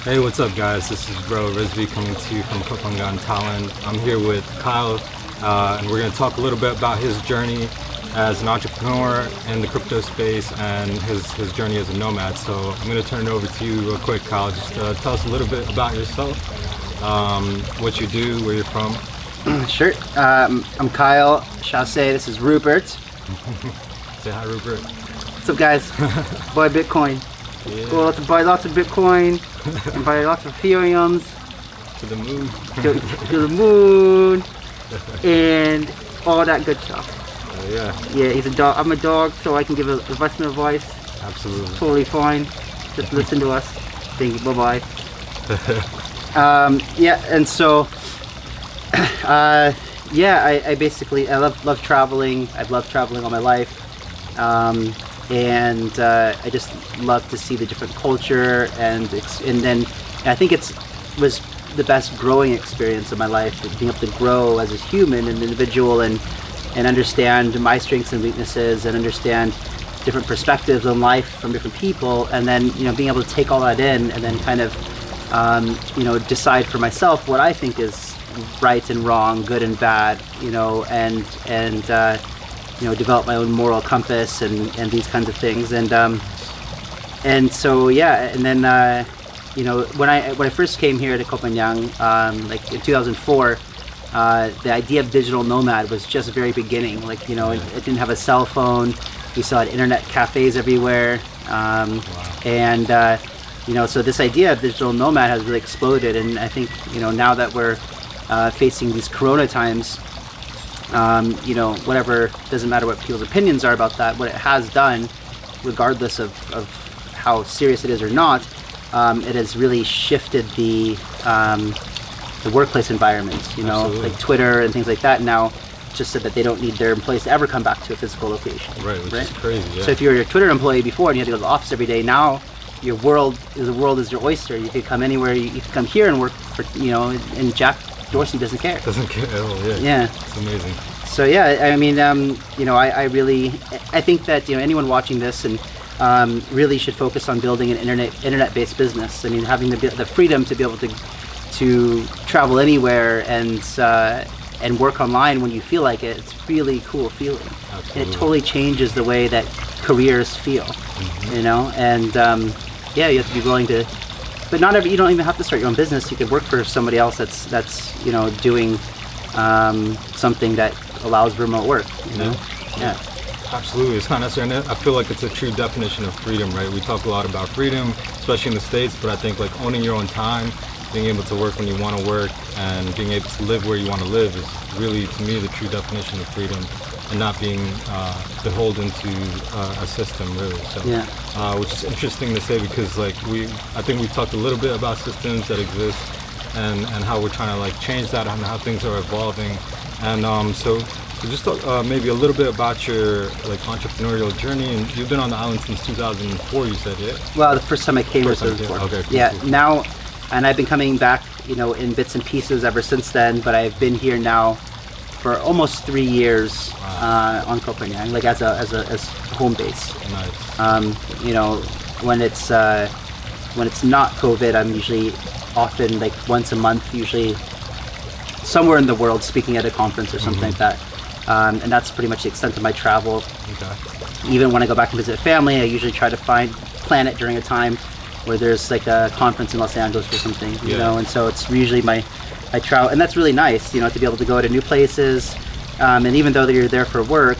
Hey, what's up, guys? This is Bro Rizvi coming to you from Kapangan, Thailand. I'm here with Kyle, and we're going to talk a little bit about his journey as an entrepreneur in the crypto space and his journey as a nomad. So I'm going to turn it over to you real quick, Kyle. Just tell us a little bit about yourself, what you do, where you're from. Sure. I'm Kyle. Chasse. This is Rupert. Say hi, Rupert. What's up, guys? Buy Bitcoin. Yeah. Go out to buy lots of Bitcoin and buy lots of Ethereums To the moon. to the moon and all that good stuff. Yeah, Yeah, he's a dog. I'm a dog, so I can give investment advice. absolutely. Totally fine. Just listen to us. Thank you. Bye bye. Yeah, and so yeah, I basically I love traveling. I've loved traveling all my life. And I just love to see the different culture, and then I think was the best growing experience of my life, being able to grow as a human and individual, and understand my strengths and weaknesses, and understand different perspectives on life from different people, and then being able to take all that in, and then kind of decide for myself what I think is right and wrong, good and bad, and develop my own moral compass and these kinds of things, and so yeah, and then when I first came here to Copenhagen, like in 2004, the idea of digital nomad was just very beginning. Like it didn't have a cell phone. We still had internet cafes everywhere, and so this idea of digital nomad has really exploded. And I think now that we're facing these Corona times, whatever, doesn't matter what people's opinions are about that, what it has done, regardless of how serious it is or not, it has really shifted the workplace environment, Absolutely. like Twitter and things like that now just said that they don't need their employees to ever come back to a physical location. Right, which is crazy, yeah. So if you were a Twitter employee before and you had to go to the office every day, now the world is your oyster. You could come anywhere. You could come here and work for, and Jack Dorsey doesn't care. Doesn't care at all, yeah. Yeah. It's amazing. So yeah, I mean, I think that anyone watching this and really should focus on building an internet-based business. I mean, having the freedom to be able to travel anywhere and work online when you feel like it. It's really cool feeling. Absolutely. And it totally changes the way that careers feel. And yeah, you have to be willing to. But you don't even have to start your own business. You could work for somebody else that's doing something that allows remote work. Yeah. Absolutely, it's not necessarily. I feel like it's a true definition of freedom, right? We talk a lot about freedom, especially in the States, but I think like owning your own time, being able to work when you want to work, and being able to live where you want to live is really, to me, the true definition of freedom, and not being beholden to a system, really. So, Yeah. Which is interesting to say, because like I think we've talked a little bit about systems that exist, and how we're trying to like change that, and how things are evolving, and so just talk maybe a little bit about your like entrepreneurial journey. And you've been on the island since 2004, you said, yeah? Well, the first time I came was First time, 2004. okay, cool, Yeah. cool. Now, and I've been coming back, in bits and pieces ever since then. But I've been here now for almost 3 years on Copenhagen, like as home base. Nice. When it's not COVID, I'm usually often like once a month, usually somewhere in the world, speaking at a conference or something like that. And that's pretty much the extent of my travel. Okay. Even when I go back and visit family, I usually try to plan it during a time where there's like a conference in Los Angeles or something, and so it's usually I travel, and that's really nice, to be able to go to new places, and even though you're there for work,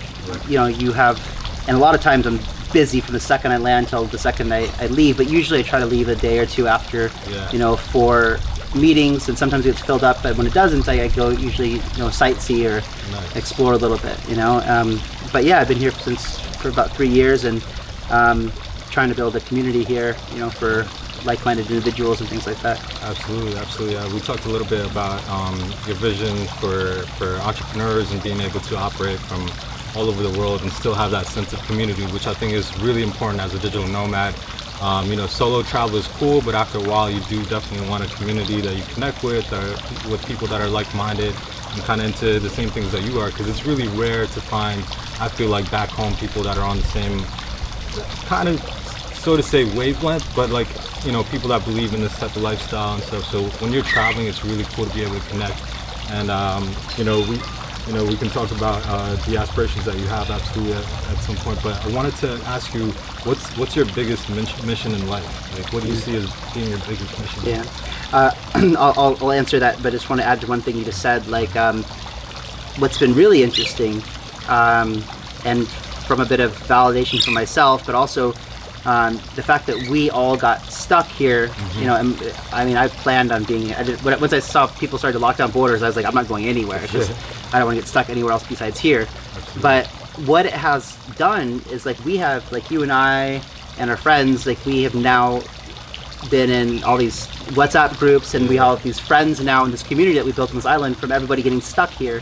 you have, and a lot of times I'm busy from the second I land till the second I leave, but usually I try to leave a day or two after, for meetings, and sometimes it's filled up, but when it doesn't, I go usually sightsee or Nice. explore a little bit, but yeah, I've been here for about 3 years, and trying to build a community here, for like-minded individuals and things like that. Absolutely, absolutely. We talked a little bit about your vision for entrepreneurs and being able to operate from all over the world and still have that sense of community, which I think is really important as a digital nomad. Solo travel is cool, but after a while, you do definitely want a community that you connect with people that are like-minded and kind of into the same things that you are, because it's really rare to find, I feel like, back home people that are on the same kind of, so to say, wavelength, but like people that believe in this type of lifestyle and stuff. So when you're traveling, it's really cool to be able to connect. And we can talk about the aspirations that you have absolutely at some point. But I wanted to ask you, what's your biggest mission in life? Like, what do you see as being your biggest mission? Yeah, I'll answer that, but I just want to add to one thing you just said. Like, what's been really interesting, and from a bit of validation for myself, but also the fact that we all got stuck here. And, I mean, I planned on being. Once I saw people started to lock down borders, I was like, I'm not going anywhere. It's just, I don't want to get stuck anywhere else besides here. Absolutely. But what it has done is, like, we have, like, you and I and our friends, like, we have now been in all these WhatsApp groups, and we all have these friends now in this community that we built on this island from everybody getting stuck here.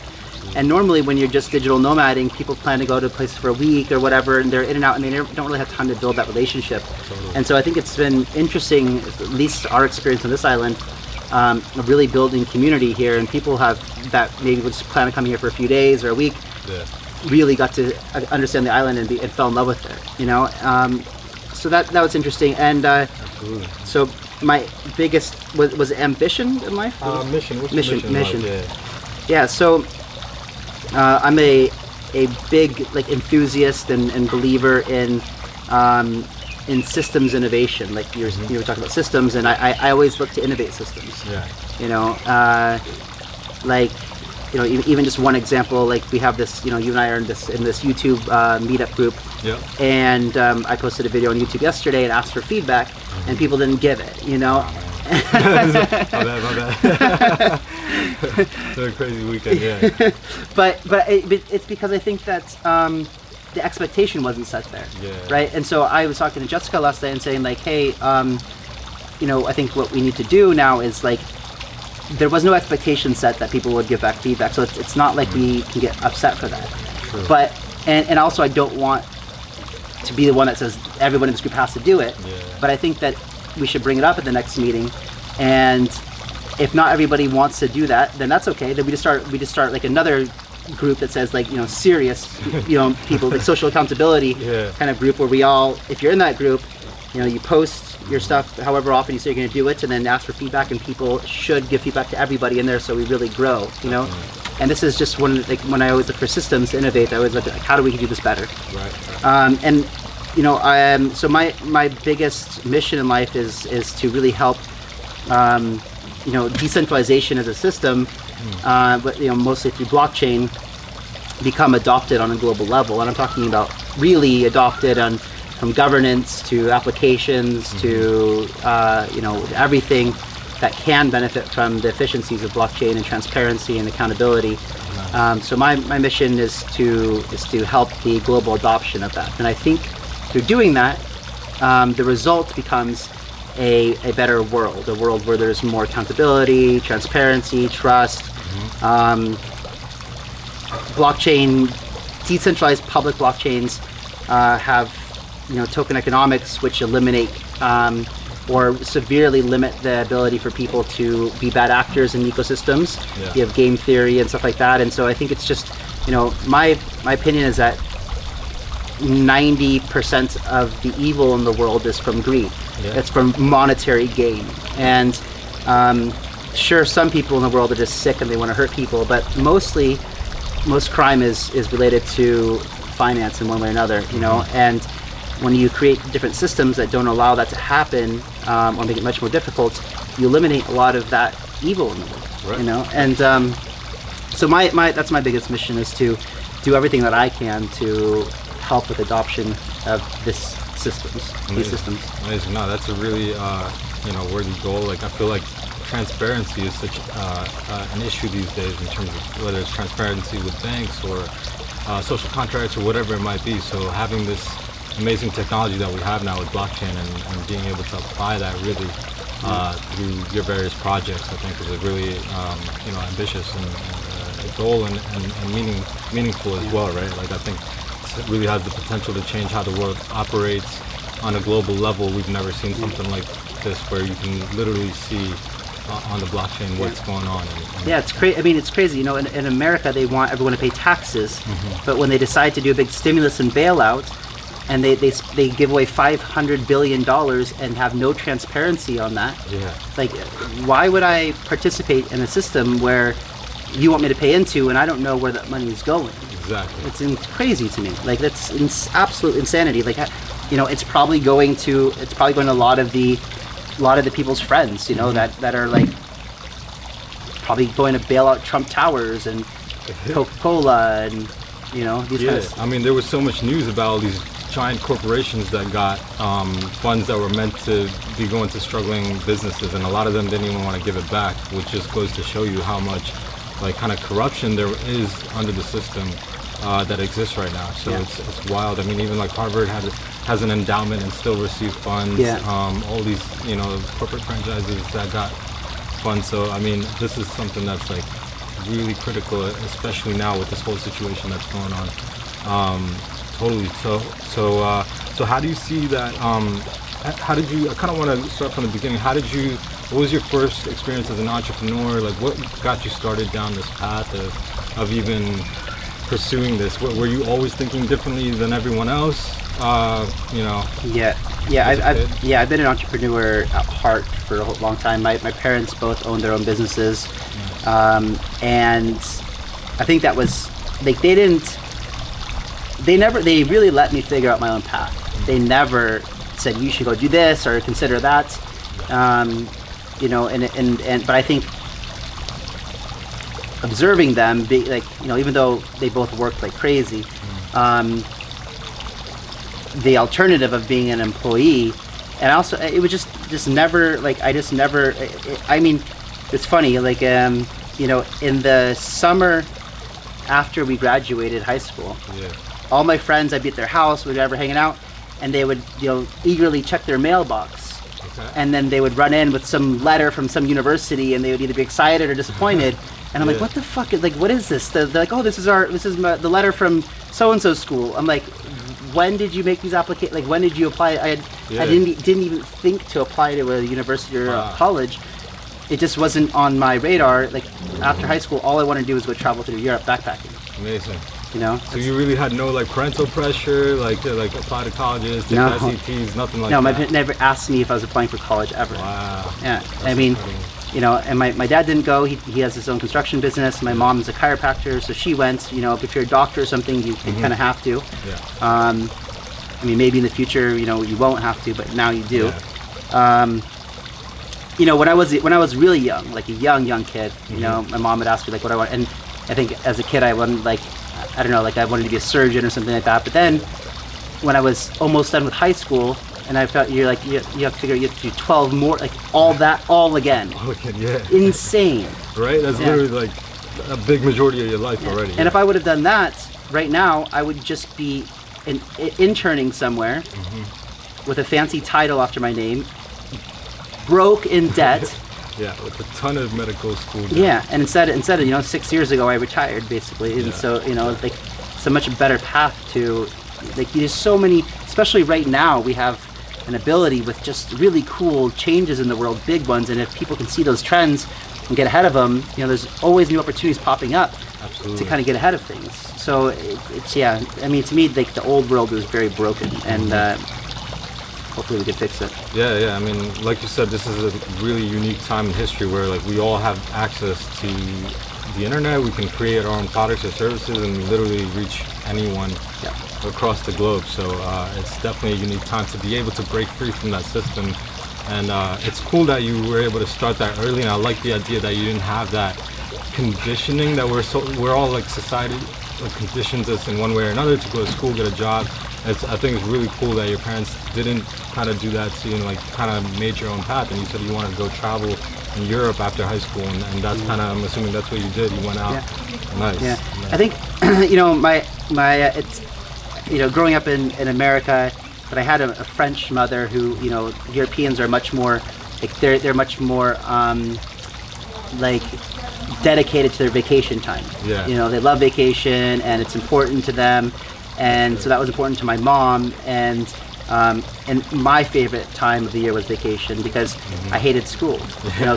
And normally when you're just digital nomading, people plan to go to places for a week or whatever, and they're in and out, and they don't really have time to build that relationship. Totally. And so I think it's been interesting, at least our experience on this island, of really building community here, and people have that maybe would just plan on coming here for a few days or a week, really got to understand the island and fell in love with it, so that was interesting. And Absolutely. so my biggest was ambition in life. Mission. What's Mission. your mission. in life? Yeah. So I'm a big, like, enthusiast and believer in systems innovation. Like you were talking about systems, and I always look to innovate systems. Yeah. Even just one example, like we have this, you and I are in this YouTube meetup group. Yeah. And I posted a video on YouTube yesterday and asked for feedback, and people didn't give it. My bad. It's a crazy weekend, yeah. but it's because I think that the expectation wasn't set there, right? And so I was talking to Jessica last night and saying, like, hey, I think what we need to do now is, like, there was no expectation set that people would give back feedback, so it's not like we can get upset for that. True. But and also I don't want to be the one that says everyone in this group has to do it. Yeah. But I think that we should bring it up at the next meeting, and if not everybody wants to do that, then that's okay. Then we just start like another group that says, like, serious, people, like social accountability kind of group, where we all, if you're in that group, you post your stuff however often you say you're going to do it, and then ask for feedback, and people should give feedback to everybody in there, so we really grow. And this is just one, like, when I always look for systems to innovate, I always look at, like, how do we do this better. Right. So my biggest mission in life is to really help decentralization as a system, but mostly through blockchain, become adopted on a global level. And I'm talking about really adopted from governance to applications to everything that can benefit from the efficiencies of blockchain and transparency and accountability. So my mission is to help the global adoption of that. And I think through doing that, the result becomes a better world, a world where there's more accountability, transparency, trust. Blockchain, decentralized public blockchains have token economics, which eliminate or severely limit the ability for people to be bad actors in ecosystems. You have game theory and stuff like that, and so I think it's just, my opinion is that 90% of the evil in the world is from greed. It's from monetary gain. And sure, some people in the world are just sick and they want to hurt people, but most crime is related to finance in one way or another, and when you create different systems that don't allow that to happen, or make it much more difficult, you eliminate a lot of that evil in the world. And so that's my biggest mission, is to do everything that I can to help with adoption of these systems. Amazing. No, that's a really worthy goal. Like, I feel like transparency is such an issue these days, in terms of whether it's transparency with banks or social contracts or whatever it might be. So having this amazing technology that we have now with blockchain and being able to apply that really through your various projects, I think is a really ambitious and a goal and meaningful as well, right? Like, I think it really has the potential to change how the world operates on a global level. We've never seen something like this, where you can literally see on the blockchain what's going on. It's crazy. I mean, it's crazy. In America, they want everyone to pay taxes, but when they decide to do a big stimulus and bailout, and they give away $500 billion and have no transparency on that. Yeah. Like, why would I participate in a system where you want me to pay into and I don't know where that money is going? Exactly. It's crazy to me. Like, that's absolute insanity. Like, it's probably going to a lot of the people's friends, that are like probably going to bail out Trump Towers and Coca-Cola and these Yeah, kinds. I mean, there was so much news about all these giant corporations that got funds that were meant to be going to struggling businesses, and a lot of them didn't even want to give it back, which just goes to show you how much kind of corruption there is under the system that exists right now. So Yeah. it's wild. I mean, even like Harvard has an endowment and still receive funds. Yeah. All these corporate franchises that got funds. So I mean, this is something that's like really critical, especially now with this whole situation that's going on. Totally. So how do you see that? How did you? I kind of want to start from the beginning. What was your first experience as an entrepreneur? Like, what got you started down this path of even pursuing this? Were you always thinking differently than everyone else? Yeah, As a I've been an entrepreneur at heart for a long time. My parents both owned their own businesses, and I think that was like they really let me figure out my own path. They never said you should go do this or consider that, but I think observing them, even though they both worked like crazy, the alternative of being an employee, and also it was just never I mean, it's funny, like in the summer after we graduated high school, all my friends, I'd be at their house, we'd ever hanging out, and they would eagerly check their mailbox. And then they would run in with some letter from some university, and they would either be excited or disappointed. And I'm like, what the fuck? Like, what is this? They're like, oh, this is the letter from so and so school. I'm like, when did you make these applications? Like, when did you apply? I didn't even think to apply to a university or a college. It just wasn't on my radar. Like, after high school, all I wanted to do was go travel through Europe backpacking. Amazing. So you really had no parental pressure, to apply to colleges, take SATs, nothing like that? No, my parents never asked me if I was applying for college ever. Wow. Yeah, That's I mean, incredible. And my dad didn't go. He has his own construction business. My mom's a chiropractor, so she went. If you're a doctor or something, you kind of have to. Yeah. I mean, maybe in the future, you won't have to, but now you do. Yeah. When I was really young, like a young kid, my mom would ask me what I want, and I think as a kid I wanted I wanted to be a surgeon or something like that. But then when I was almost done with high school, and I felt you have to figure you have to do 12 more, all again. All again, yeah. Insane. Right? That's literally a big majority of your life already. And if I would have done that right now, I would just be interning somewhere with a fancy title after my name, broke in debt. Yeah, with a ton of medical school debt. Yeah, and instead of 6 years ago I retired basically, and so it's a much better path to there's so many, especially right now we have an ability with just really cool changes in the world, big ones, and if people can see those trends and get ahead of them, there's always new opportunities popping up. Absolutely. To kind of get ahead of things. So it's I mean, to me, the old world was very broken, and hopefully we can fix it. Yeah. I mean, like you said, this is a really unique time in history where we all have access to the internet. We can create our own products or services and literally reach anyone across the globe. So it's definitely a unique time to be able to break free from that system. And it's cool that you were able to start that early. And I like the idea that you didn't have that conditioning that we're all society conditions us in one way or another to go to school, get a job. I think it's really cool that your parents didn't kind of do that to you, kind of made your own path. And you said you wanted to go travel in Europe after high school, and that's kind of, I'm assuming that's what you did. You went out. Yeah. Nice. Yeah. I think it's growing up in America, but I had a French mother who Europeans are much more they're much more dedicated to their vacation time. Yeah. They love vacation and it's important to them. And so that was important to my mom, and my favorite time of the year was vacation because I hated school.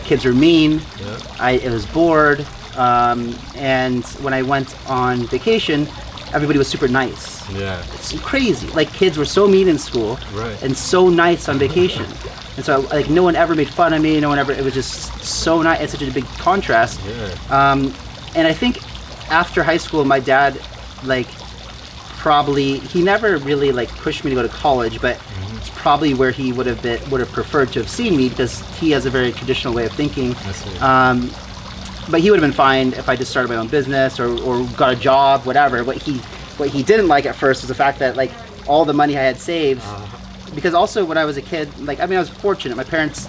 Kids were mean. Yeah. I was bored, and when I went on vacation, everybody was super nice. Yeah. It's crazy. Like kids were so mean in school, Right. and so nice on vacation. And so like no one ever made fun of me. No one ever. It was just so nice. It's such a big contrast. Yeah. And I think after high school, my dad, like, probably he never really like pushed me to go to college, but it's probably where he would have preferred to have seen me, because he has a very traditional way of thinking. I see. But he would have been fine if I just started my own business or got a job, whatever. What he didn't like at first was the fact that like all the money I had saved, because also when I was a kid, like I mean I was fortunate. My parents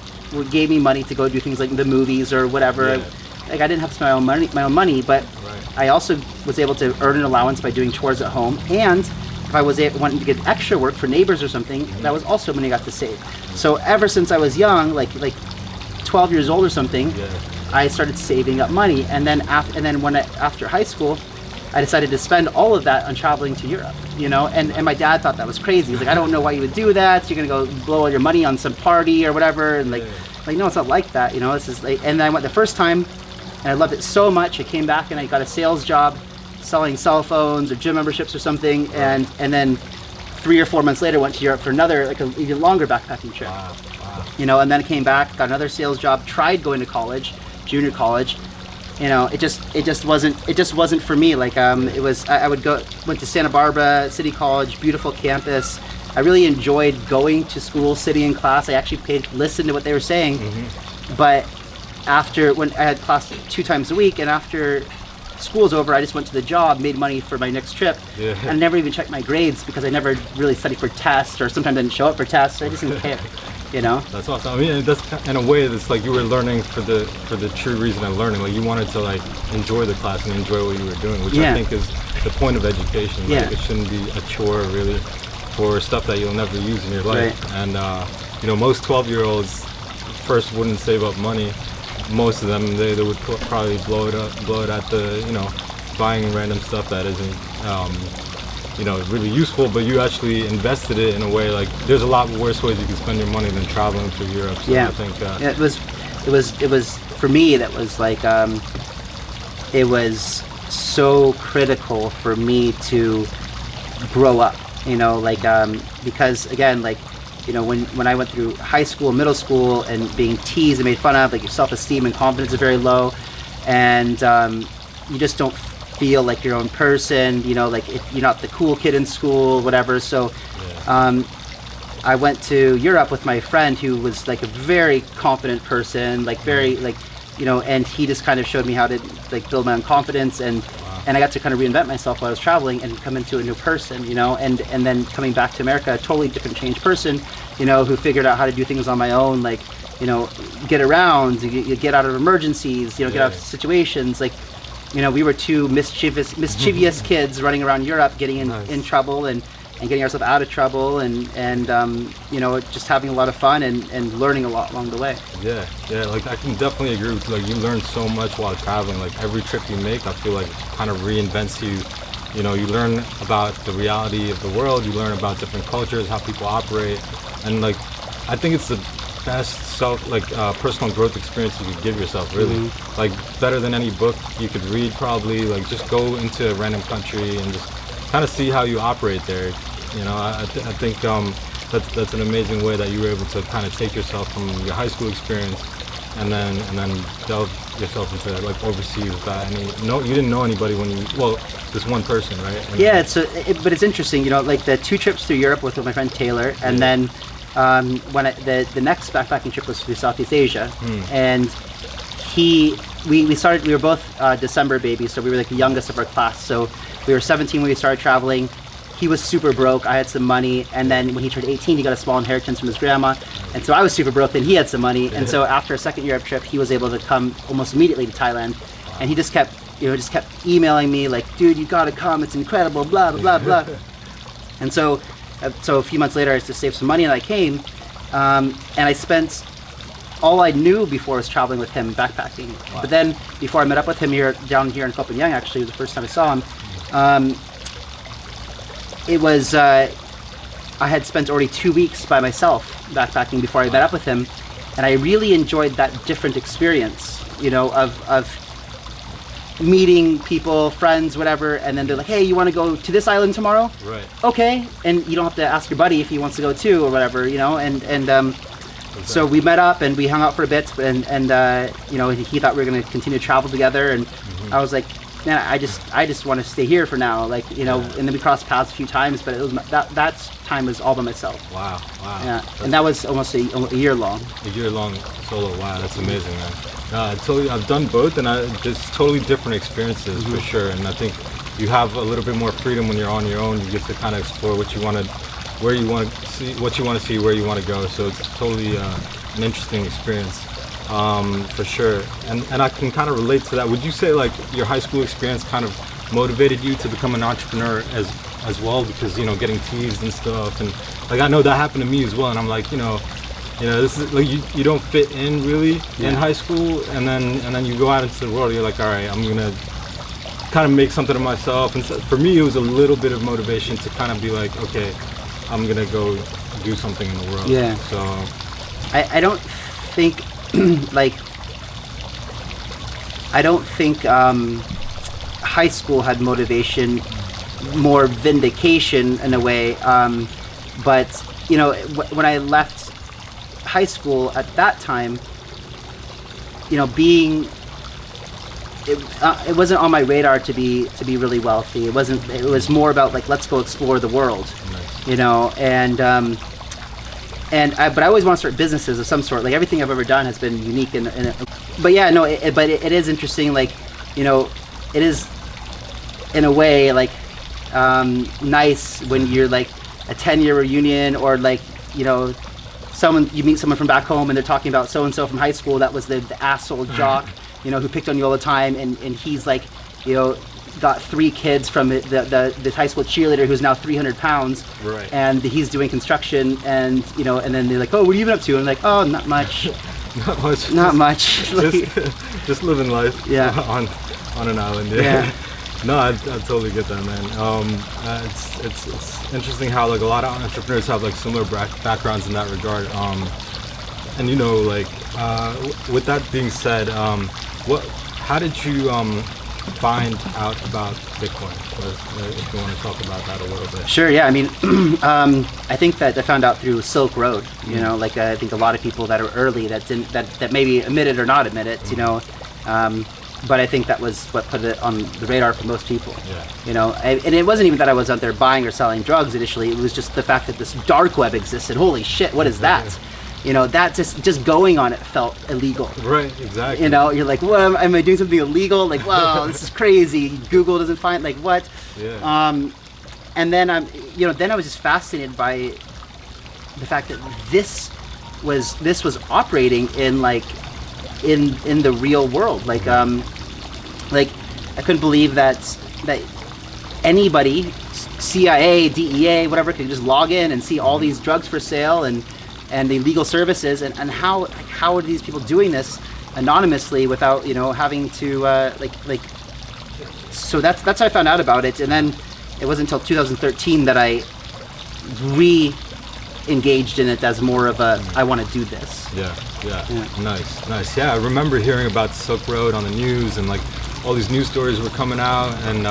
gave me money to go do things like the movies or whatever. Yeah. Like I didn't have to spend my own money, but Right. I also was able to earn an allowance by doing chores at home, and if I was wanting to get extra work for neighbors or something, that was also money I got to save. So ever since I was young, like 12 years old or something, Yeah. I started saving up money, and then after high school, I decided to spend all of that on traveling to Europe. You know, and my dad thought that was crazy. He's like, I don't know why you would do that. You're gonna go blow all your money on some party or whatever, and like no, it's not like that. You know, this is like. And then I went the first time, and I loved it so much. I came back and I got a sales job, selling cell phones or gym memberships or something, and then 3 or 4 months later went to Europe for another like an even longer backpacking trip. Wow. You know, and then I came back, got another sales job, tried going to college, junior college. You know, it just wasn't for me. Like it was. I went to Santa Barbara City College, beautiful campus. I really enjoyed going to school, sitting in class. I actually listened to what they were saying. But when I had class 2 times a week, and after school's over, I just went to the job, made money for my next trip, Yeah. and I never even checked my grades because I never really studied for tests, or sometimes I didn't show up for tests. I just didn't care. You know. That's awesome. I mean, that's in a way, it's like you were learning for the true reason of learning. Like you wanted to like enjoy the class and enjoy what you were doing, which Yeah. I think is the point of education. Like Yeah. it shouldn't be a chore really for stuff that you'll never use in your life. Right. And you know, most 12-year-olds first wouldn't save up money. Most of them they would probably blow it at the buying random stuff that isn't really useful, but you actually invested it in a way. Like there's a lot worse ways you can spend your money than traveling through Europe. So Yeah. I think Yeah, it was for me. That was like it was so critical for me to grow up. You know, like because again, like when I went through high school, middle school, and being teased and made fun of, like your self-esteem and confidence are very low, and you just don't feel like your own person. You know, like if you're not the cool kid in school, whatever. So. I went to Europe with my friend who was like a very confident person, like very like, and he just kind of showed me how to like build my own confidence, and I got to kind of reinvent myself while I was traveling and come into a new person, and then coming back to America, a totally different changed person, who figured out how to do things on my own, like, get around, you get out of emergencies, get out of situations, like, we were 2 mischievous kids running around Europe, getting in trouble and getting ourselves out of trouble, and just having a lot of fun and learning a lot along the way. Yeah, like I can definitely agree with you. Like you learn so much while traveling. Like every trip you make, I feel like kind of reinvents you. You learn about the reality of the world, you learn about different cultures, how people operate, and like I think it's the best personal growth experience you could give yourself, really. Like better than any book you could read, probably. Like just go into a random country and just kind of see how you operate there. I think that's an amazing way that you were able to kind of take yourself from your high school experience and then delve yourself into like overseas without you didn't know anybody this one person, right? Yeah, but it's interesting, like the 2 trips through Europe with my friend Taylor, and then when the next backpacking trip was through Southeast Asia, and we were both December babies, so we were like the youngest of our class, so we were 17 when we started traveling. He was super broke, I had some money, and then when he turned 18, he got a small inheritance from his grandma, and so I was super broke, then he had some money, and so after a second Europe trip, he was able to come almost immediately to Thailand, and he just kept emailing me like, dude, you gotta come, it's incredible, blah, blah, blah, blah. And so a few months later, I just saved some money, and I came, and I spent all I knew before was traveling with him, backpacking. Wow. But then, before I met up with him down here in Copenhagen, actually, it was the first time I saw him, it was, I had spent already 2 weeks by myself backpacking before I met up with him, and I really enjoyed that different experience, of meeting people, friends, whatever, and then they're like, hey, you want to go to this island tomorrow? Right. Okay, and you don't have to ask your buddy if he wants to go too or whatever, you know, and so we met up and we hung out for a bit, and you know, he thought we were going to continue to travel together, and I was like, man, I just want to stay here for now, like, you know, and then we crossed paths a few times, but it was that time was all by myself. Wow. Yeah, and that was almost a year long. A year-long solo. Wow, that's amazing, man. I've done both, and just totally different experiences for sure. And I think you have a little bit more freedom when you're on your own. You get to kind of explore what you want to, where you want to see, what you want to see, where you want to go. So it's totally an interesting experience, for sure. And I can kind of relate to that. Would you say like your high school experience kind of motivated you to become an entrepreneur as well? Because, you know, getting teased and stuff, and like I know that happened to me as well. And I'm like, you know, this is like you don't fit in really in high school, and then you go out into the world. You're like, all right, I'm gonna kind of make something of myself. And so for me, it was a little bit of motivation to kind of be like, okay, I'm gonna go do something in the world. Yeah. So I don't think high school had motivation, more vindication in a way. But you know, when I left high school at that time, you know, it wasn't on my radar to be really wealthy. It was more about like, let's go explore the world. Nice. You know, but I always want to start businesses of some sort. Like everything I've ever done has been unique but yeah, no, but it is interesting. Like, you know, it is in a way like nice when you're like a 10-year reunion, or like, you know, you meet someone from back home and they're talking about so and so from high school that was the asshole jock, you know, who picked on you all the time, and he's like, you know, got 3 kids from the high school cheerleader who's now 300 pounds, right, and he's doing construction, and you know, and then they're like, oh, what have you been up to? And I'm like, oh, not much. Not much. Just living life. Yeah. on an island. Yeah. No, I totally get that, man. It's interesting how like a lot of entrepreneurs have like similar backgrounds in that regard. And you know, like with that being said, how did you find out about Bitcoin? If you want to talk about that a little bit. Sure. Yeah. I mean, I think that I found out through Silk Road. You know, like I think a lot of people that are early that maybe admit it or not admit it. You know. But I think that was what put it on the radar for most people. Yeah. You know, and it wasn't even that I was out there buying or selling drugs initially. It was just the fact that this dark web existed. Holy shit, what is that? You know, that just going on it felt illegal. Right, exactly. You know, you're like, what, am I doing something illegal? Like, wow, this is crazy. Google doesn't find, like, what? Yeah. And then then I was just fascinated by the fact that this was operating in like in the real world. Like I couldn't believe that anybody, CIA, DEA, whatever, could just log in and see all these drugs for sale and the illegal services, and how are these people doing this anonymously without, you know, having to so that's how I found out about it. And then it wasn't until 2013 that I engaged in it as more of a, I want to do this. Yeah. Nice. Yeah, I remember hearing about the Silk Road on the news, and like all these news stories were coming out, and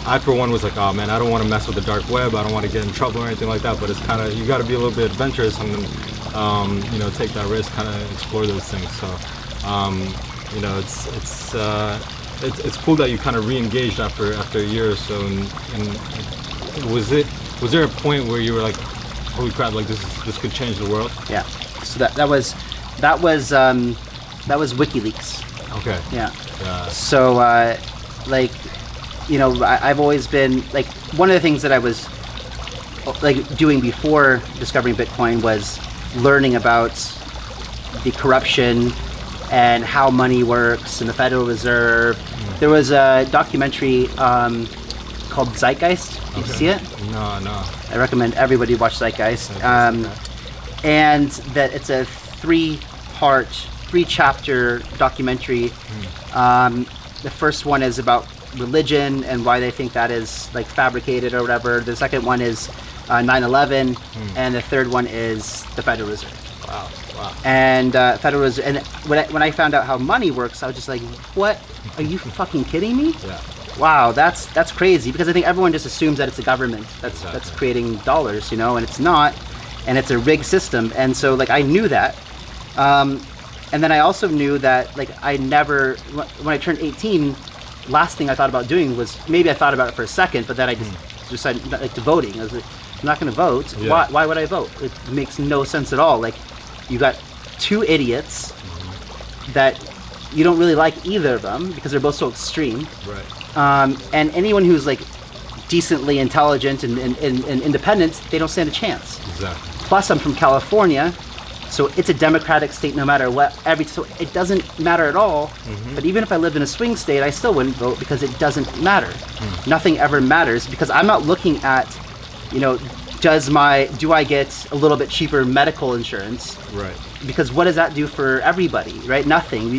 I for one was like, oh man, I don't want to mess with the dark web. I don't want to get in trouble or anything like that. But it's kind of, you got to be a little bit adventurous and you know, take that risk, kind of explore those things. So you know, it's cool that you kind of re-engaged after a year or so. And was there a point where you were like, holy crap, like this could change the world? Yeah. So that was WikiLeaks. Okay. Yeah. So like, you know, I've always been like, one of the things that I was like doing before discovering Bitcoin was learning about the corruption and how money works and the Federal Reserve. There was a documentary called Zeitgeist. Did you see it? No. I recommend everybody watch Zeitgeist. And that it's a 3-chapter documentary. The first one is about religion and why they think that is like fabricated or whatever. The second one is 9/11, and the third one is the Federal Reserve. Wow. Wow. And Federal Reserve. And when I found out how money works, I was just like, what? Are you fucking kidding me? Yeah. Wow, that's crazy, because I think everyone just assumes that it's a government that's creating dollars, you know, and it's not, and it's a rigged system. And so like I knew that, and then I also knew that like I never, when I turned 18, last thing I thought about doing was, maybe I thought about it for a second, but then I just decided like to voting. I was like, I'm not going to vote. Yeah. Why would I vote? It makes no sense at all. Like you got two idiots that you don't really like either of them because they're both so extreme. Right. And anyone who's like decently intelligent and independent, they don't stand a chance. Exactly. Plus, I'm from California, so it's a democratic state no matter what. So it doesn't matter at all. But even if I lived in a swing state, I still wouldn't vote because it doesn't matter. Nothing ever matters, because I'm not looking at, you know, do I get a little bit cheaper medical insurance? Right. Because what does that do for everybody, right? Nothing.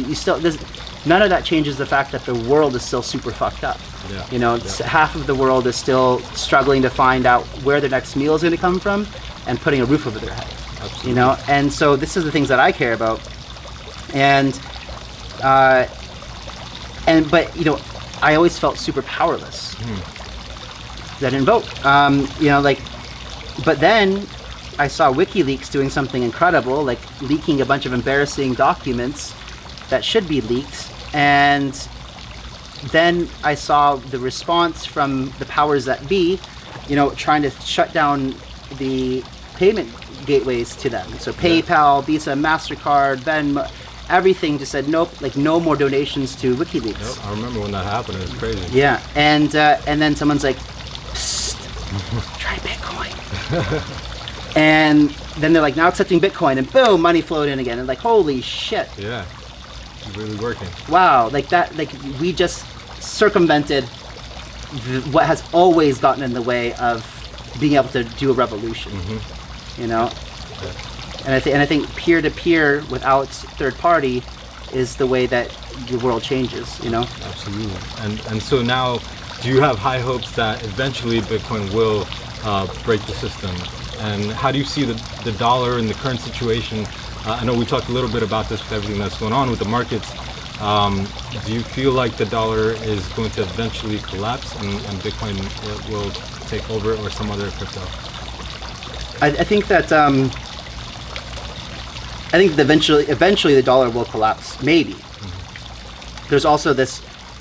None of that changes the fact that the world is still super fucked up. Yeah. You know, half of the world is still struggling to find out where their next meal is going to come from and putting a roof over their head. Absolutely. You know, and so this is the things that I care about. But you know, I always felt super powerless. I didn't vote. You know, like, but then I saw WikiLeaks doing something incredible, like leaking a bunch of embarrassing documents that should be leaked. And then I saw the response from the powers that be, you know, trying to shut down the payment gateways to them. So PayPal, Visa, MasterCard, Venmo, everything just said nope, like no more donations to WikiLeaks. Yep, I remember when that happened. It was crazy. Yeah, and then someone's like, psst, try Bitcoin. And then they're like, now accepting Bitcoin, and boom, money flowed in again. And like, holy shit. Yeah, it's really working. Wow, like that, like we just circumvented what has always gotten in the way of being able to do a revolution. You know, and I think peer to peer without third party is the way that the world changes. You know. Absolutely. And so now, do you have high hopes that eventually Bitcoin will break the system? And how do you see the dollar in the current situation? I know we talked a little bit about this with everything that's going on with the markets. Do you feel like the dollar is going to eventually collapse and Bitcoin will take over, or some other crypto? I think that eventually the dollar will collapse. Maybe. There's also this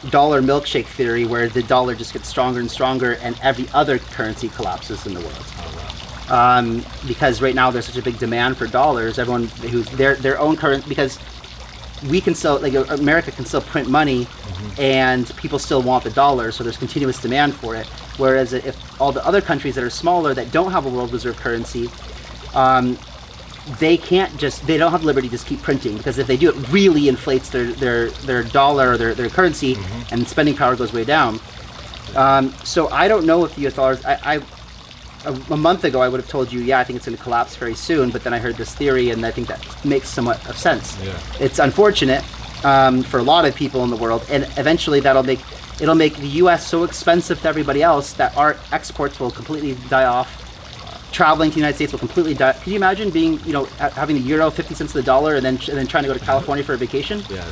dollar milkshake theory where the dollar just gets stronger and stronger, and every other currency collapses in the world. Because right now there's such a big demand for dollars. Everyone who's their own current, because we can still, like America can still print money, and people still want the dollar, so there's continuous demand for it. Whereas if all the other countries that are smaller that don't have a world reserve currency, they don't have the liberty to just keep printing, because if they do, it really inflates their dollar or their currency, and spending power goes way down. So I don't know if the US dollars, a month ago I would have told you, yeah, I think it's going to collapse very soon, but then I heard this theory, and I think that makes somewhat of sense. Yeah. It's unfortunate for a lot of people in the world, and eventually it'll make the US so expensive to everybody else that our exports will completely die off. Traveling to the United States will completely die. Can you imagine being, you know, having the euro 50 cents to the dollar, and then trying to go to California for a vacation? Yeah,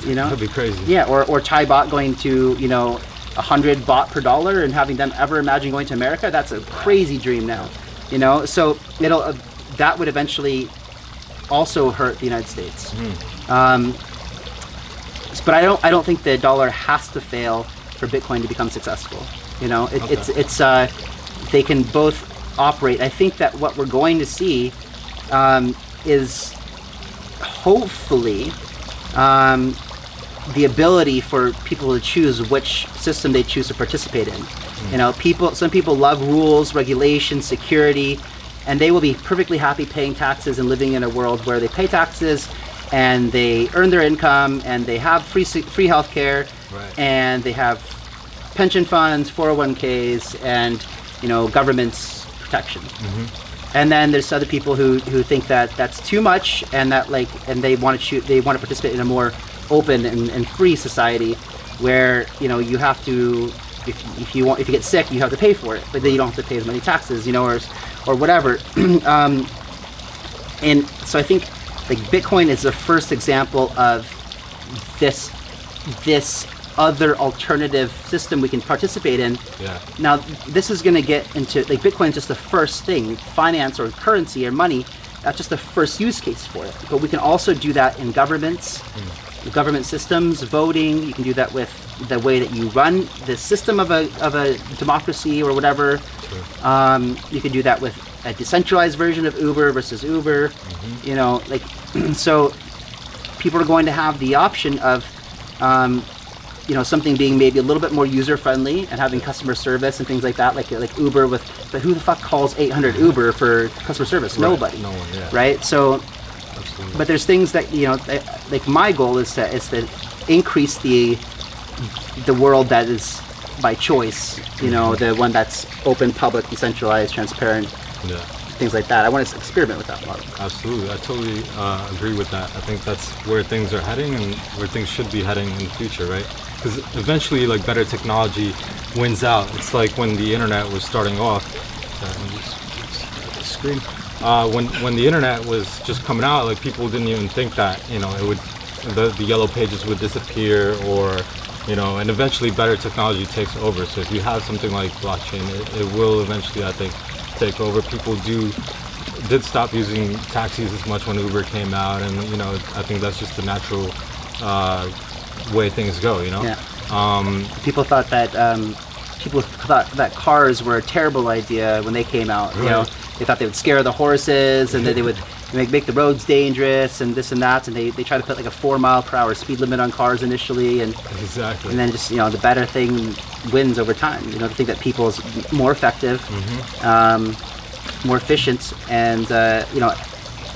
you know, that'd be crazy. Yeah, or Thai baht going to, you know, 100 baht per dollar, and having them ever imagine going to America. That's a crazy dream now, you know. So that would eventually also hurt the United States. But I don't think the dollar has to fail for Bitcoin to become successful. You know, they can both operate. I think that what we're going to see is hopefully the ability for people to choose which system they choose to participate in. You know, some people love rules, regulations, security, and they will be perfectly happy paying taxes and living in a world where they pay taxes and they earn their income and they have free healthcare, right, and they have pension funds, 401ks, and, you know, government's protection. And then there's other people who think that that's too much, and that they want to participate in a more open and free society where, you know, you have to, if you get sick, you have to pay for it, but then you don't have to pay as many taxes, you know, or whatever. And so I think like Bitcoin is the first example of this other alternative system we can participate in. Yeah. Now, this is going to get into, like, Bitcoin is just the first thing. Finance or currency or money, that's just the first use case for it. But we can also do that in governments, government systems, voting. You can do that with the way that you run the system of a democracy or whatever. Sure. You can do that with a decentralized version of Uber versus Uber. You know, like, so people are going to have the option of, you know, something being maybe a little bit more user friendly and having customer service and things like that, like Uber with, but who the fuck calls 800 Uber for customer service? Right. Nobody. No one, yeah. Right? So, Absolutely. but there's things that, you know, like my goal is to increase the world that is by choice, you know, the one that's open, public, decentralized, transparent, Yeah. things like that. I want to experiment with that model. Absolutely, I totally agree with that. I think that's where things are heading and where things should be heading in the future, right? Because eventually, like, better technology wins out. It's like when the internet was starting off. Sorry, let me just the screen. When the internet was just coming out, like, people didn't even think that, you know, it would the yellow pages would disappear, or, you know, and eventually better technology takes over. So if you have something like blockchain, it will eventually, I think, take over. People did stop using taxis as much when Uber came out, and, you know, I think that's just the natural way things go, you know. Yeah. People thought that cars were a terrible idea when they came out. You know, Right. they thought they would scare the horses, and that they would make the roads dangerous and this and that, and they try to put like a 4-mile-per-hour speed limit on cars initially, and Exactly. then just, you know, the better thing wins over time. You know, the thing that people is more effective, more efficient, and you know,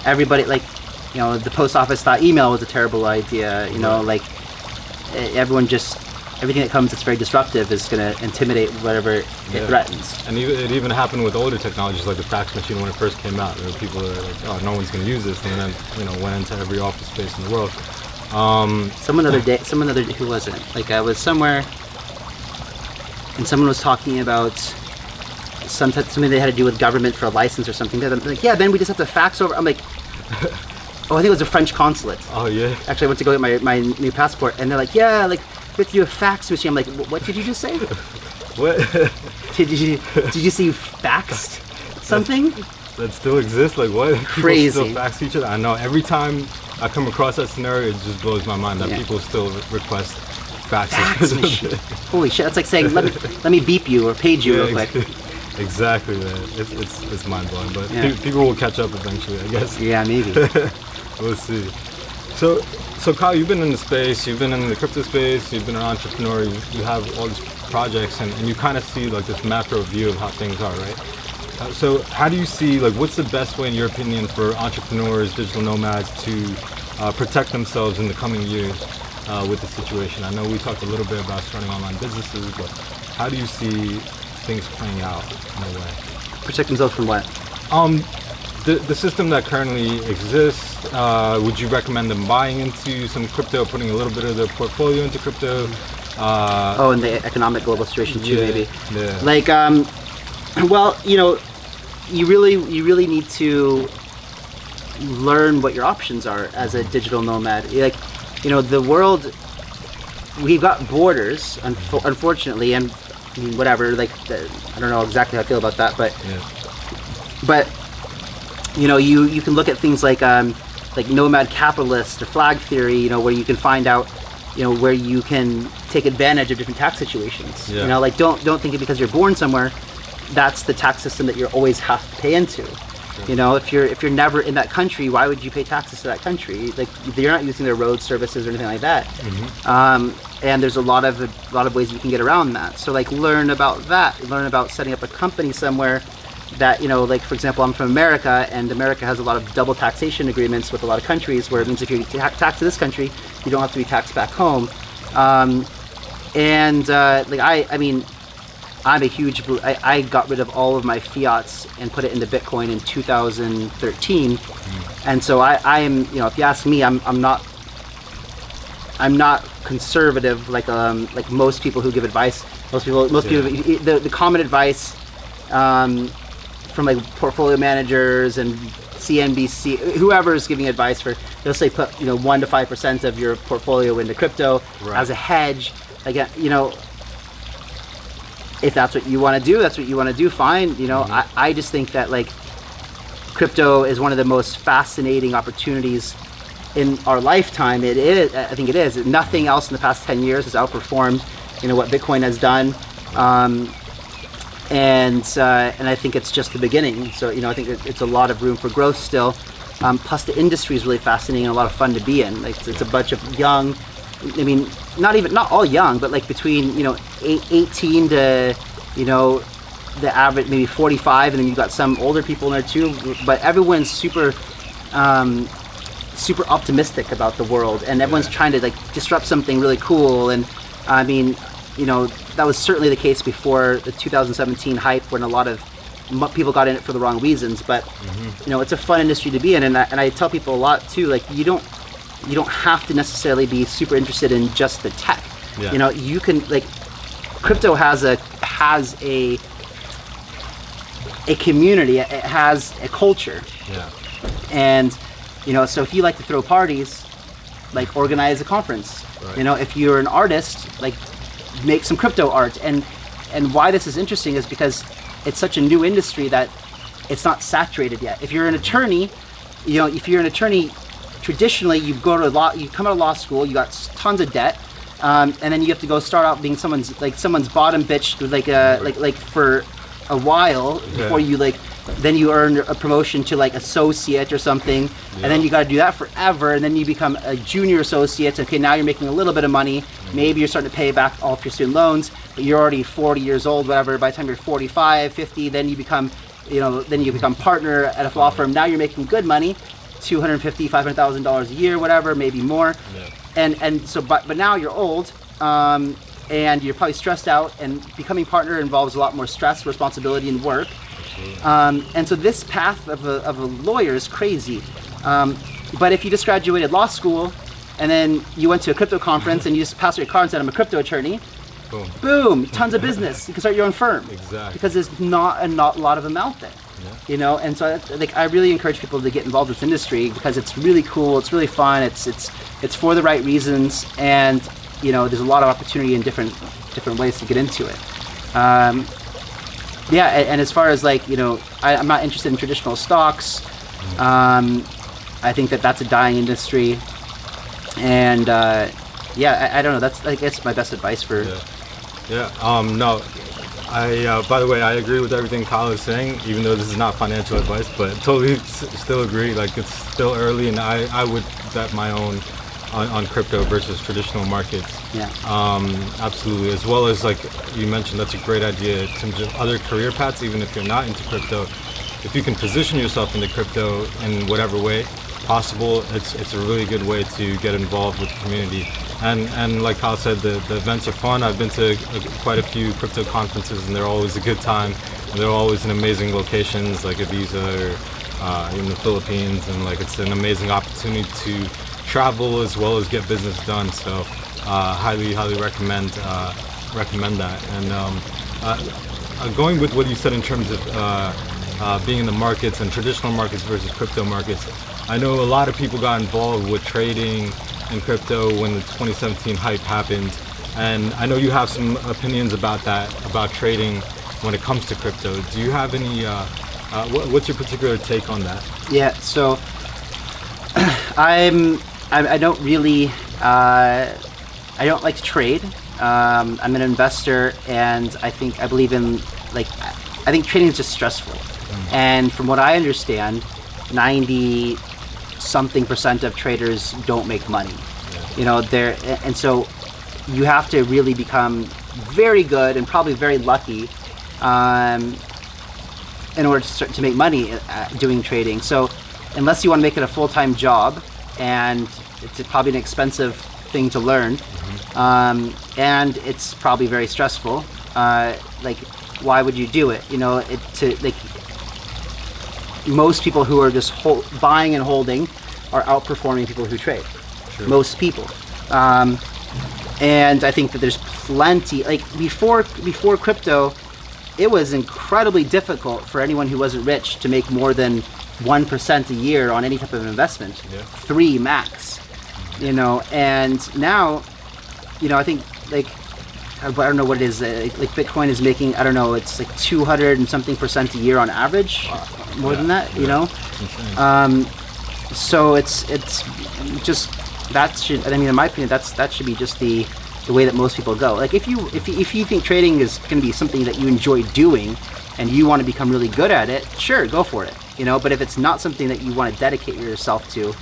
everybody, like, you know, the post office thought email was a terrible idea. You know, like, everyone just, everything that comes that's very disruptive is going to intimidate whatever it threatens. And it even happened with older technologies, like the fax machine when it first came out. There were people that were like, oh, no one's going to use this, and then, you know, went into every office space in the world. Someone the other day, who was it? Like, I was somewhere, and someone was talking about something they had to do with government for a license or something. They're like, yeah, then we just have to fax over. I'm like, oh, I think it was a French consulate. Oh, yeah? Actually, I went to go get my new passport, and they're like, yeah, like, we have to do a fax machine. I'm like, what did you just say? What? Did you say you faxed something? That still exists? Like, what? Crazy. People still fax each other? I know. Every time I come across that scenario, it just blows my mind that people still request faxes. Fax machine. Holy shit, that's like saying, let me beep you or page you real quick. Exactly, man. It's mind blowing, but people will catch up eventually, I guess. Yeah, maybe. We'll see. So Kyle, you've been in the space, you've been in the crypto space, you've been an entrepreneur, you have all these projects, and you kind of see, like, this macro view of how things are, right? So how do you see, like, what's the best way, in your opinion, for entrepreneurs, digital nomads to protect themselves in the coming years with the situation? I know we talked a little bit about starting online businesses, but how do you see things playing out in a way? Protect themselves from what? The system that currently exists, would you recommend them buying into some crypto, putting a little bit of their portfolio into crypto? And the economic global situation too, maybe. Yeah. Like, well, you know, you really need to learn what your options are as a digital nomad. Like, you know, the world, we've got borders, unfortunately, and I mean, whatever. Like, I don't know exactly how I feel about that, but you know, you can look at things like nomad capitalist or flag theory, you know, where you can find out, you know, where you can take advantage of different tax situations. Yeah. You know, like, don't think it because you're born somewhere, that's the tax system that you always have to pay into. Sure. You know, if you're never in that country, why would you pay taxes to that country? Like, you're not using their road services or anything like that. And there's a lot of ways you can get around that. So, like, learn about that. Learn about setting up a company somewhere that, you know, like, for example, I'm from America, and America has a lot of double taxation agreements with a lot of countries, where it means if you tax to this country, you don't have to be taxed back home. Like, I mean, I'm a huge, I got rid of all of my fiats and put it into Bitcoin in 2013. And so I am, you know, if you ask me, I'm not conservative like most people who give advice. Most people, the common advice from like portfolio managers and CNBC, whoever's giving advice for, they'll say put 1 to 5% of your portfolio into crypto as a hedge. Again, if that's what you want to do, that's what you want to do. Fine. I just think that like crypto is one of the most fascinating opportunities in our lifetime. It is. I think it is. Nothing else in the past 10 years has outperformed, what Bitcoin has done. And I think it's just the beginning. So I think it's a lot of room for growth still. Plus the industry is really fascinating and a lot of fun to be in. Like it's a bunch of young, not all young, but like between 18 to the average maybe 45, and then you've got some older people in there too. But everyone's super optimistic about the world, and everyone's trying to like disrupt something really cool. And that was certainly the case before the 2017 hype, when a lot of people got in it for the wrong reasons. But it's a fun industry to be in, and I tell people a lot too. Like you don't have to necessarily be super interested in just the tech. Yeah. You can like crypto has a community. It has a culture. Yeah. And so if you like to throw parties, like organize a conference. Right. If you're an artist, like make some crypto art. And why this is interesting is because it's such a new industry that it's not saturated yet. If you're an attorney, traditionally you come out of law school, you got tons of debt, and then you have to go start out being someone's bottom bitch, like for a while before you then you earn a promotion to like associate or something, and then you got to do that forever, and then you become a junior associate. Okay, now you're making a little bit of money. Maybe you're starting to pay back all of your student loans, but you're already 40 years old, whatever. By the time you're 45, 50, then you become partner at a law firm. Now you're making good money, $250,000, $500,000 a year, whatever, maybe more. And so, but now you're old, and you're probably stressed out, and becoming partner involves a lot more stress, responsibility, and work. And so this path of a lawyer is crazy. But if you just graduated law school and then you went to a crypto conference and you just passed your card and said, I'm a crypto attorney, boom, tons of business. You can start your own firm. Exactly. Because there's not a lot of them out there. And so I really encourage people to get involved with this industry because it's really cool, it's really fun, it's for the right reasons, and there's a lot of opportunity in different ways to get into it. And as far as I'm not interested in traditional stocks. I think that's a dying industry, and I don't know. That's I guess my best advice for. No, by the way, I agree with everything Kyle is saying, even though this is not financial advice, but totally still agree. Like it's still early, and I would bet my own on crypto versus traditional markets. Absolutely. As well as like you mentioned, that's a great idea in terms of other career paths. Even if you're not into crypto, if you can position yourself into crypto in whatever way possible, it's a really good way to get involved with the community. And like Kyle said, the events are fun. I've been to quite a few crypto conferences, and they're always a good time. And they're always in amazing locations like Ibiza or in the Philippines, and like it's an amazing opportunity to travel as well as get business done. So highly recommend that. And going with what you said in terms of being in the markets and traditional markets versus crypto markets, I know a lot of people got involved with trading in crypto when the 2017 hype happened, and I know you have some opinions about that, about trading when it comes to crypto. Do you have any what's your particular take on that? So I don't really I don't like to trade. I'm an investor, and I believe in I think trading is just stressful. And from what I understand, 90 something percent of traders don't make money. And so you have to really become very good and probably very lucky in order to start to make money doing trading. So unless you want to make it a full-time job, and it's probably an expensive thing to learn, and it's probably very stressful, why would you do it? Most people who are just buying and holding are outperforming people who trade. Sure. Most people. And I think that there's plenty, before crypto, it was incredibly difficult for anyone who wasn't rich to make more than 1% a year on any type of investment. Yeah. 3 max, you know. And now, you know, I think like, I don't know what it is, like Bitcoin is making, I don't know, it's like 200 and something percent a year on average, more than that, you know. So it's just, that should, I mean, in my opinion, that should be just the way that most people go. Like if you think trading is going to be something that you enjoy doing and you want to become really good at it, sure, go for it, you know. But if it's not something that you want to dedicate yourself to,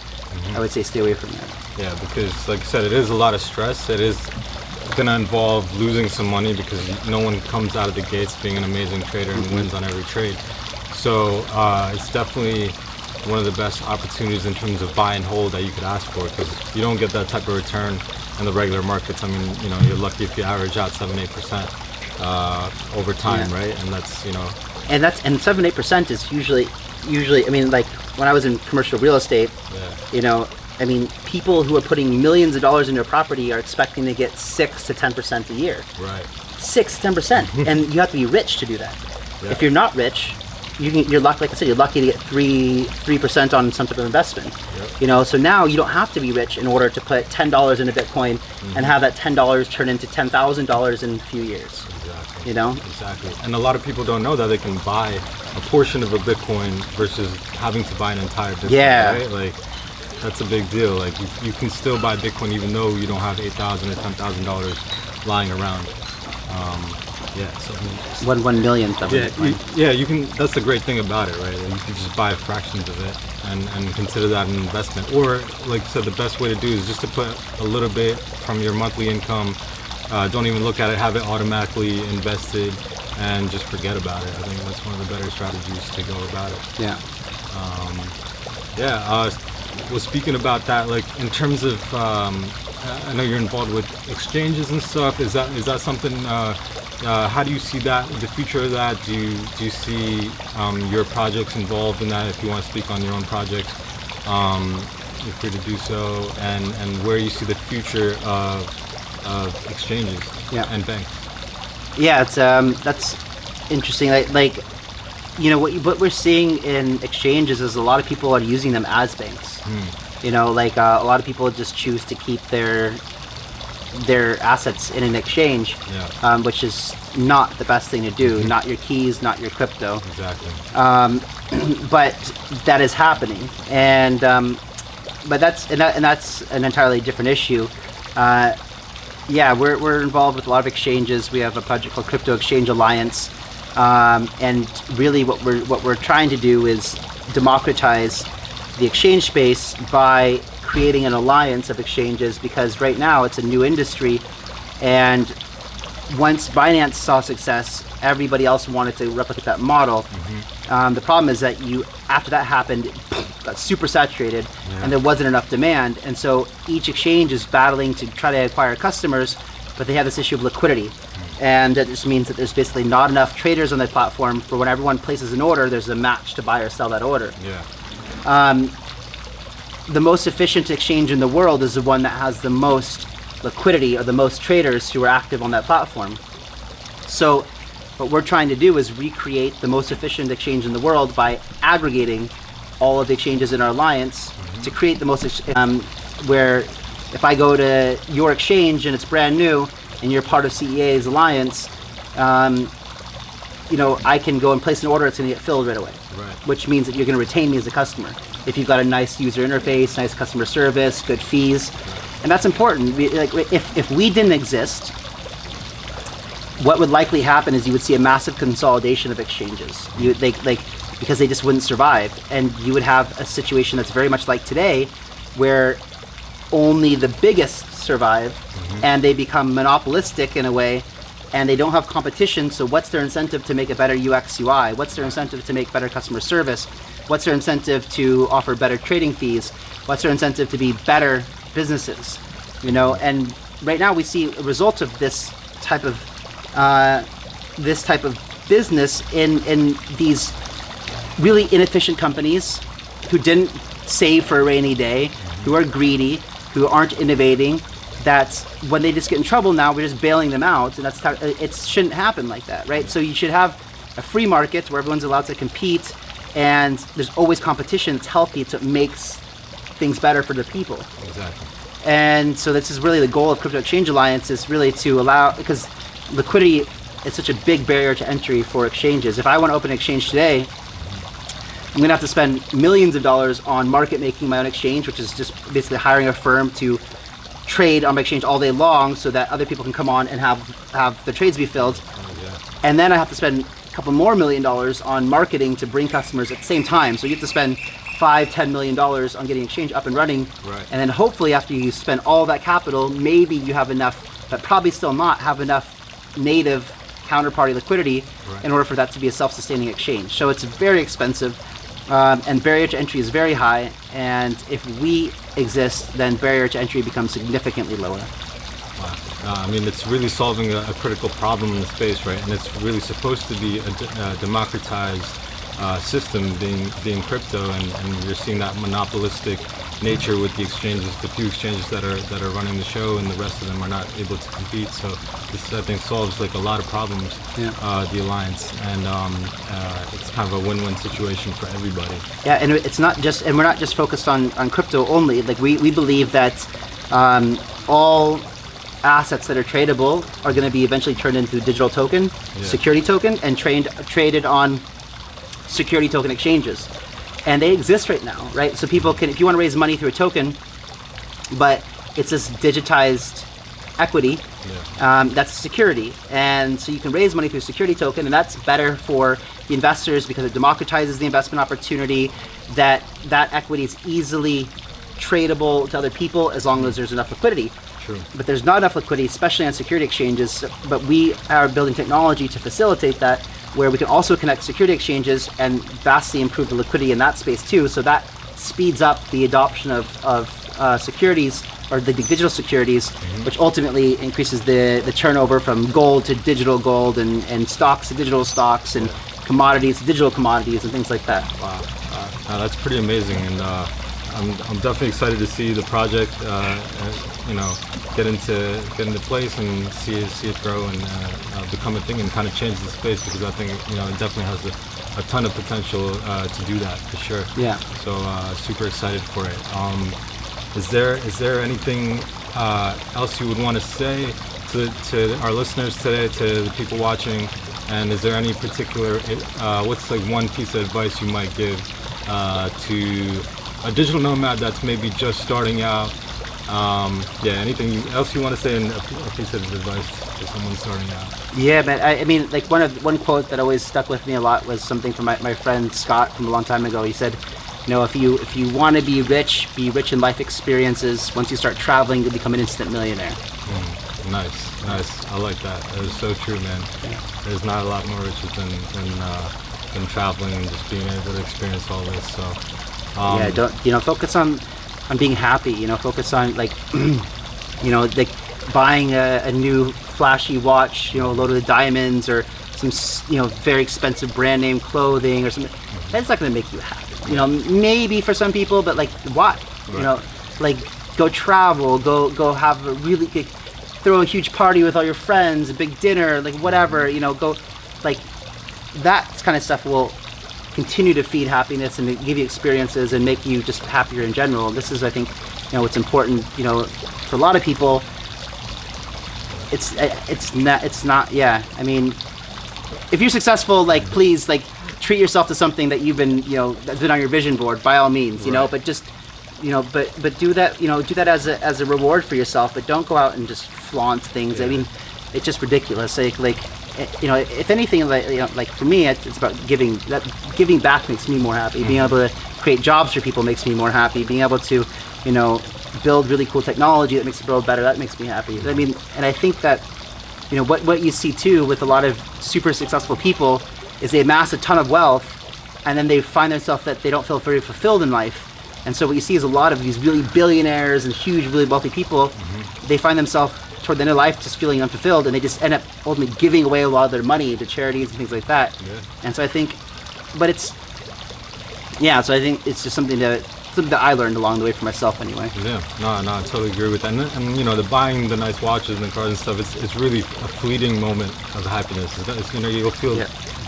I would say stay away from that. Yeah, because like I said, it is a lot of stress. It is going to involve losing some money because no one comes out of the gates being an amazing trader and wins on every trade. So it's definitely one of the best opportunities in terms of buy and hold that you could ask for, because you don't get that type of return in the regular markets. I mean, you know, you're lucky if you average out 7-8% over time, right? And that's, you know, and 7-8% is usually, I mean, like when I was in commercial real estate, you know, I mean, people who are putting millions of dollars into a property are expecting to get 6 to 10% a year. Right. 6 to 10%, and you have to be rich to do that. Yeah. If you're not rich, you're lucky. Like I said, you're lucky to get 3% on some type of investment. Yep. You know, so now you don't have to be rich in order to put $10 into Bitcoin and have that $10 turn into $10,000 in a few years. Exactly. You know. Exactly. And a lot of people don't know that they can buy a portion of a Bitcoin versus having to buy an entire Bitcoin. Yeah. Right? Like, that's a big deal. Like you can still buy Bitcoin even though you don't have $8,000 or $10,000 lying around. Yeah, so 1 millionth of it. You can. That's the great thing about it, right? You can just buy fractions of it and consider that an investment. Or, like I said, the best way to do is just to put a little bit from your monthly income. Don't even look at it. Have it automatically invested, and just forget about it. I think that's one of the better strategies to go about it. Yeah. Well, speaking about that, like in terms of, I know you're involved with exchanges and stuff. Is that something? How do you see that, the future of that? Do you see your projects involved in that? If you want to speak on your own projects, you're free to do so. And where you see the future of exchanges and banks? Yeah, it's that's interesting. Like you know, what we're seeing in exchanges is a lot of people are using them as banks. You know, like a lot of people just choose to keep their assets in an exchange, which is not the best thing to do. Not your keys, not your crypto. Exactly. But that is happening, and but that's an entirely different issue. We're involved with a lot of exchanges. We have a project called Crypto Exchange Alliance, and really what we're trying to do is democratize the exchange space by creating an alliance of exchanges, because right now it's a new industry, and once Binance saw success, everybody else wanted to replicate that model. The problem is that after that happened, it got super saturated, and there wasn't enough demand, and so each exchange is battling to try to acquire customers, but they have this issue of liquidity, and that just means that there's basically not enough traders on the platform for when everyone places an order, there's a match to buy or sell that order. The most efficient exchange in the world is the one that has the most liquidity or the most traders who are active on that platform. So what we're trying to do is recreate the most efficient exchange in the world by aggregating all of the exchanges in our alliance to create the most, where if I go to your exchange and it's brand new and you're part of CEA's alliance, you know, I can go and place an order, it's going to get filled right away. Which means that you're going to retain me as a customer. If you've got a nice user interface, nice customer service, good fees, and that's important. If we didn't exist, what would likely happen is you would see a massive consolidation of exchanges. Because they just wouldn't survive, and you would have a situation that's very much like today, where only the biggest survive, and they become monopolistic in a way, and they don't have competition. So what's their incentive to make a better UX UI? What's their incentive to make better customer service? What's their incentive to offer better trading fees? What's their incentive to be better businesses? You know, and right now we see a result of this type of business in these really inefficient companies who didn't save for a rainy day, who are greedy, who aren't innovating. That's when they just get in trouble now, we're just bailing them out, and it shouldn't happen like that, right? So you should have a free market where everyone's allowed to compete, and there's always competition. It's healthy, so it makes things better for the people. Exactly. And so this is really the goal of Crypto Exchange Alliance, is really to allow, because liquidity is such a big barrier to entry for exchanges. If I want to open an exchange today, I'm going to have to spend millions of dollars on market making my own exchange, which is just basically hiring a firm to trade on my exchange all day long so that other people can come on and have the trades be filled. Oh, yeah. And then I have to spend a couple more $1 million on marketing to bring customers at the same time. So you have to spend $5-10 million on getting exchange up and running. Right. And then hopefully after you spend all that capital, maybe you have enough, but probably still not have enough native counterparty liquidity in order for that to be a self-sustaining exchange. So it's very expensive. And barrier to entry is very high, and if we exist, then barrier to entry becomes significantly lower. Wow. I mean, it's really solving a critical problem in the space, right? And it's really supposed to be a democratized system, being crypto, and you're seeing that monopolistic nature with the exchanges, the few exchanges that are running the show, and the rest of them are not able to compete. So this, I think, solves like a lot of problems. The alliance, and it's kind of a win-win situation for everybody. Yeah, and it's not just, and we're not just focused on crypto only. Like we believe that all assets that are tradable are going to be eventually turned into a digital token, security token, and traded on security token exchanges. And they exist right now, right? So people can, if you want to raise money through a token, but it's this digitized equity, that's security. And so you can raise money through a security token, and that's better for the investors because it democratizes the investment opportunity, that equity is easily tradable to other people as long as there's enough liquidity. True. But there's not enough liquidity, especially on security exchanges, but we are building technology to facilitate that, where we can also connect security exchanges and vastly improve the liquidity in that space too. So that speeds up the adoption of securities, or the digital securities, which ultimately increases the turnover from gold to digital gold, and stocks to digital stocks, and commodities to digital commodities, and things like that. Wow. That's pretty amazing, and I'm definitely excited to see the project, get into place and see it grow and become a thing and kind of change the space, because I think it definitely has a ton of potential to do that for sure. Yeah. So super excited for it. Is there anything else you would want to say to our listeners today, to the people watching? And is there any particular what's like one piece of advice you might give to a digital nomad that's maybe just starting out? Anything else you want to say in a piece of advice to someone starting out? Yeah, man. I mean, like one quote that always stuck with me a lot was something from my friend Scott from a long time ago. He said, if you want to be rich in life experiences. Once you start traveling, you'll become an instant millionaire. Nice. I like that. That is so true, man. Yeah. There's not a lot more riches than traveling and just being able to experience all this. So don't focus on being happy. Focus on like buying a new flashy watch, loaded with diamonds, or some very expensive brand name clothing or something. That's not going to make you happy. Maybe for some people, but like why? Like go travel, go have a really good, throw a huge party with all your friends, a big dinner, like whatever. Go, like that kind of stuff will continue to feed happiness and give you experiences and make you just happier in general. This is, I think, what's important. For a lot of people, it's not. Yeah, I mean, if you're successful, like please, like treat yourself to something that you've been, that's been on your vision board by all means. But just, but do that. Do that as a reward for yourself. But don't go out and just flaunt things. I mean, it's just ridiculous. Like. If anything, like for me, it's about giving. That giving back makes me more happy. Being able to create jobs for people makes me more happy. Being able to, build really cool technology that makes the world better, that makes me happy. I mean, and I think that, what you see too with a lot of super successful people is they amass a ton of wealth, and then they find themselves that they don't feel very fulfilled in life. And so what you see is a lot of these really billionaires and huge, really wealthy people. They find themselves toward the end of life just feeling unfulfilled, and they just end up ultimately giving away a lot of their money to charities and things like that. And so I think, so I think it's just something to something that I learned along the way for myself anyway. Yeah, no, I totally agree with that. And you know, the buying the nice watches and the cars and stuff, it's really a fleeting moment of happiness. You know, you'll feel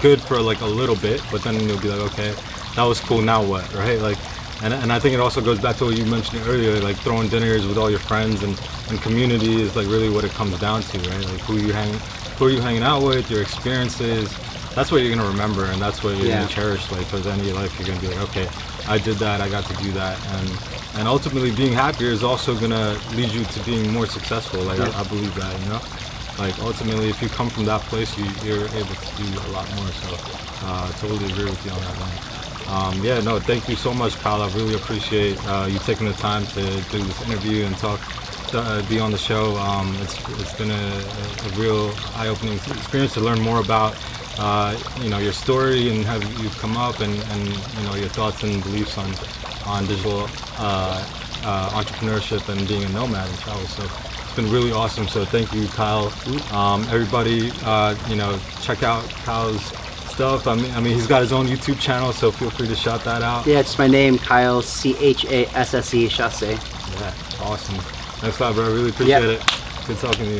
good for like a little bit, but then you'll be like, okay, that was cool. Now what, right? Like, and I think it also goes back to what you mentioned earlier, like throwing dinners with all your friends and community is like really what it comes down to, right? Like who are you hanging out with, your experiences. That's what you're gonna remember, and that's what you're gonna cherish. Like towards the end of your life, you're gonna be like, okay, I did that, I got to do that, and ultimately being happier is also gonna lead you to being more successful. Like I believe that, you know. Like ultimately, if you come from that place, you're able to do a lot more. So, totally agree with you on that, man. Yeah, no, thank you so much, Kyle. I really appreciate you taking the time to do this interview and talk. Be on the show. It's been a real eye-opening experience to learn more about you know, your story and how you've come up, and you know, your thoughts and beliefs on digital entrepreneurship and being a nomad and travel. So it's been really awesome. So thank you, Kyle. Everybody, you know, check out Kyle's stuff. I mean, he's got his own YouTube channel, so feel free to shout that out. Yeah, it's my name, Kyle, Chasse, Chasse. Yeah, awesome. Thanks a lot, bro. I really appreciate it. Good talking to you.